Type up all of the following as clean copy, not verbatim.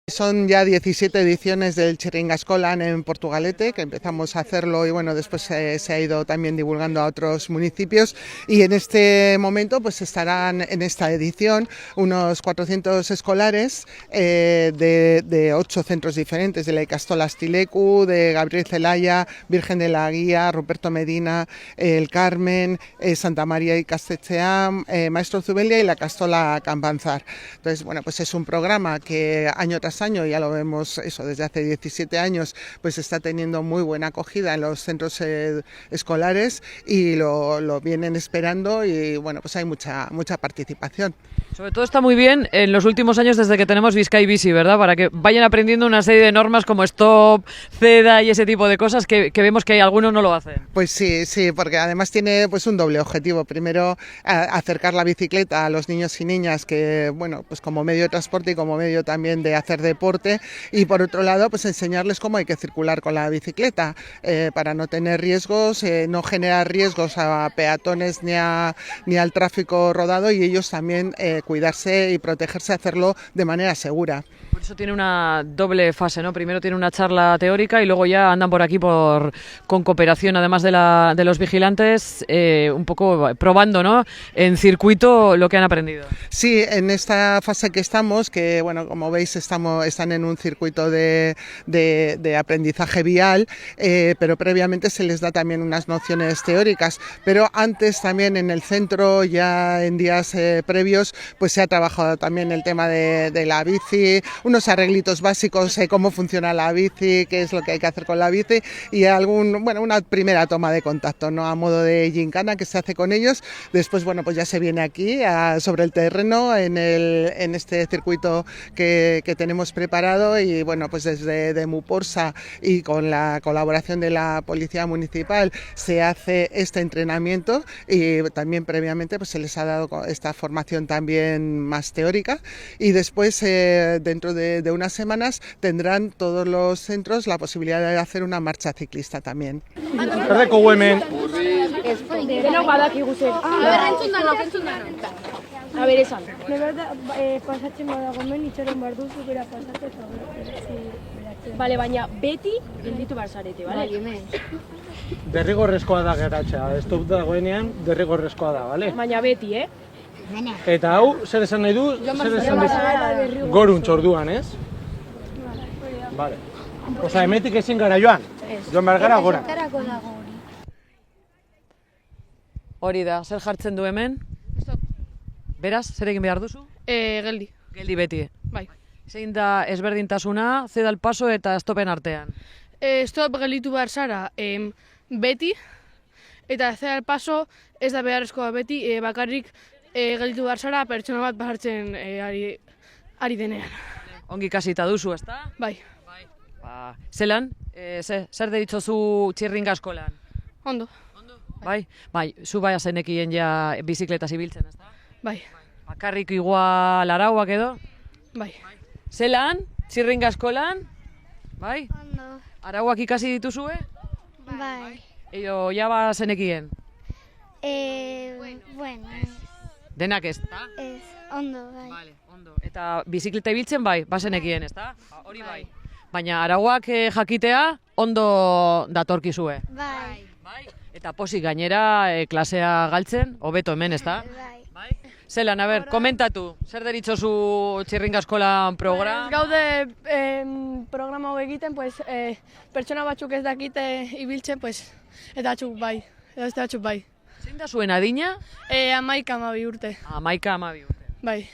Son ya 17 ediciones del Txirringa-Eskolan en Portugalete, que empezamos a hacerlo y bueno, después se ha ido también divulgando a otros municipios, y en este momento pues estarán en esta edición unos 400 escolares de 8 centros diferentes, de la Ikastola Astileku, de Gabriel Zelaya, Virgen de la Guía, Ruperto Medina, El Carmen, Santa María Ikastetxea, Maestro Zubelia y la Ikastola Campanzar. Entonces, bueno, pues es un programa que año tras año, ya lo vemos eso desde hace 17 años, pues está teniendo muy buena acogida en los centros escolares y lo vienen esperando, y bueno, pues hay mucha participación. Sobre todo está muy bien en los últimos años desde que tenemos Bizkai Bizi, ¿verdad? Para que vayan aprendiendo una serie de normas como stop, ceda y ese tipo de cosas que vemos que algunos no lo hacen. Pues sí, porque además tiene pues un doble objetivo. Primero, acercar la bicicleta a los niños y niñas, que bueno, pues como medio de transporte y como medio también de hacer deporte, y por otro lado, pues enseñarles cómo hay que circular con la bicicleta para no tener riesgos, no generar riesgos a peatones ni al tráfico rodado, y ellos también cuidarse y protegerse, hacerlo de manera segura. Por eso tiene una doble fase, ¿no? Primero tiene una charla teórica y luego ya andan por aquí con cooperación, además de los vigilantes, un poco probando, ¿no? En circuito lo que han aprendido. Sí, en esta fase que estamos, que bueno, como veis están en un circuito de aprendizaje vial, pero previamente se les da también unas nociones teóricas, pero antes también en el centro, ya en días previos, pues se ha trabajado también el tema de la bici, unos arreglitos básicos, cómo funciona la bici, qué es lo que hay que hacer con la bici, y una primera toma de contacto, ¿no? A modo de gincana que se hace con ellos. Después, bueno, pues ya se viene aquí sobre el terreno en este circuito que tenemos preparado, y bueno, pues desde Demuporsa y con la colaboración de la Policía Municipal se hace este entrenamiento, y también previamente pues se les ha dado esta formación también más teórica, y después dentro de unas semanas tendrán todos los centros la posibilidad de hacer una marcha ciclista también. Erdeko hemen. Denok badakigu zer. A ver, esan. De verdad, pasatzen badago hemen, itxaron behar duzu, bera pasatzen eta beratzen. Bale, baina beti gelditu behar zarete, bale? Derrigorrezkoa da geratzea, ez dut dagoenean derrigorrezkoa da, bale? Baina beti, Eta hau, zer esan nahi du, zer esan nahi goruntz orduan, ez? Bale. Osa, hemetik ezin gara joan, joan behar gara gora. Zertarako dago hori. Hori da, zer jartzen du hemen? Beraz, zer egin behar duzu? Geldi. Geldi beti. Bai. Zein da ezberdintasuna, ceda el paso eta stopen artean? Stop gelditu behar zara beti, eta ceda el paso ez da beharrezkoa beti, bakarrik gelditu behar zara pertsona bat bajartzen ari denean. Ongi kasita duzu, ezta? Bai. Zelan, zer deritzozu Txirringa-Eskolan? Ondo. Bai, zu bai zenekien ja bizikletaz ibiltzen, ezta? Bai. Bakarrik igual arauak edo? Bai. Zelan, Txirringa-Eskolan? Bai? Ondo. Arauak ikasi dituzue? Bai. Edo ja ba zenekien? Bueno, Denak ez, ezta? ez, ondo, bai. Vale, ondo. Eta bizikleta ibiltzen bai, bazenekien, ezta? Hori bai. Baina arauak jakitea ondo datorkizue. Bai. Bai. Eta pozik gainera klasea galtzen, hobeto hemen, ezta? Bai. Bai. Zelan, a ber, komentatu, zer deritzozu Txirringa-Eskolan programa? Gaude programa hau egiten, pertsona batzuk ez dakite ibiltzen, eta batzuk bai. Eta beste batzuk bai. Zein da zuen adina? 11-12 urte. 11-12 urte. Bai.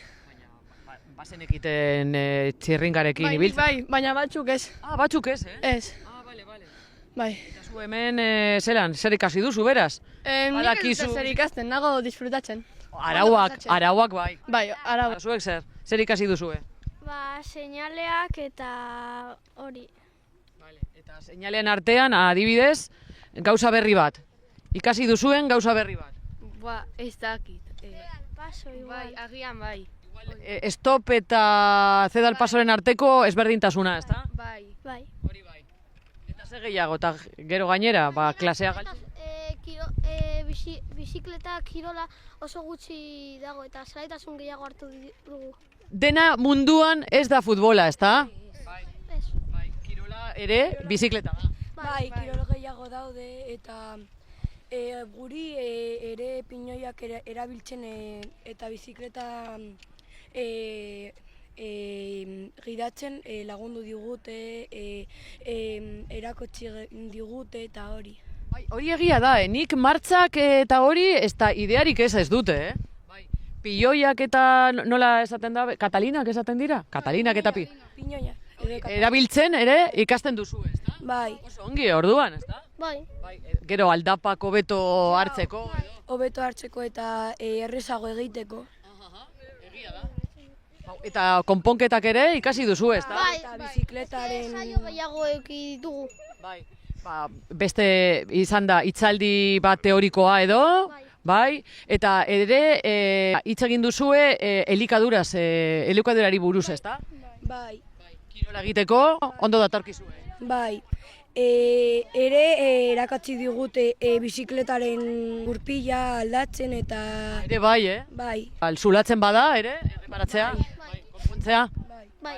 Bazen ekiten txirringarekin ibiltzen? Bai, baina batzuk ez. Batzuk ez, Ez. Bale. Bai. Eta zu hemen, zelan, zer ikasi duzu, beraz? Nik ez dut zer ikasten, nago disfrutatzen. Arauak bai. Bai, arau. Eta zuek zer ikasi duzue? Seinaleak eta hori. Eta seinalean artean, adibidez, gauza berri bat. Ikasi duzuen gauza berri bat. Ez dakit. Paso, igual. Agian bai. Stop eta ceda el pasoren arteko ezberdintasuna, ezta? Bai. Bai. Hori bai. Eta zer gehiago, eta gero gainera, klasea galtzen? Bizikleta kirola oso gutxi dago eta zelaitasun gehiago hartu dugu. Dena munduan ez da futbola, ezta? ere bizikleta da. Bai, kirol gehiago daude eta guri ere pinoiak erabiltzen eta bizikleta gidatzen lagundu digute, erakotsi digute eta hori. Bai, hori egia da, nik martxak eta hori ez da idearik ez dute, Bai. Piloiak eta nola esaten da, Katalinak esaten dira? Katalinak eta Pinoiak. Erabiltzen ere ikasten duzu, ez da? Bai. Oso ongi orduan, ez da? Bai. Gero aldapak hobeto hartzeko. Hobeto hartzeko eta errezago egiteko. Egia da. Eta konponketak ere ikasi duzu, ez da? Bai. Eta bizikletaren... Saio gehiago eduki ditugu. Bai. Beste izan da hitzaldi bat teorikoa edo, bai, eta ere hitz egin duzue elikadurari buruz, ez da? Bai. Kirola egiteko ondo datorkizue. Bai. Ere erakatsi digute bizikletaren gurpila aldatzen eta... Ere bai, Bai. Zulatzen bada, ere, erreparatzea, konpontzea. Bai.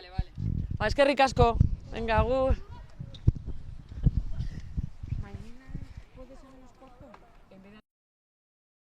Eskerrik asko, venga, agur.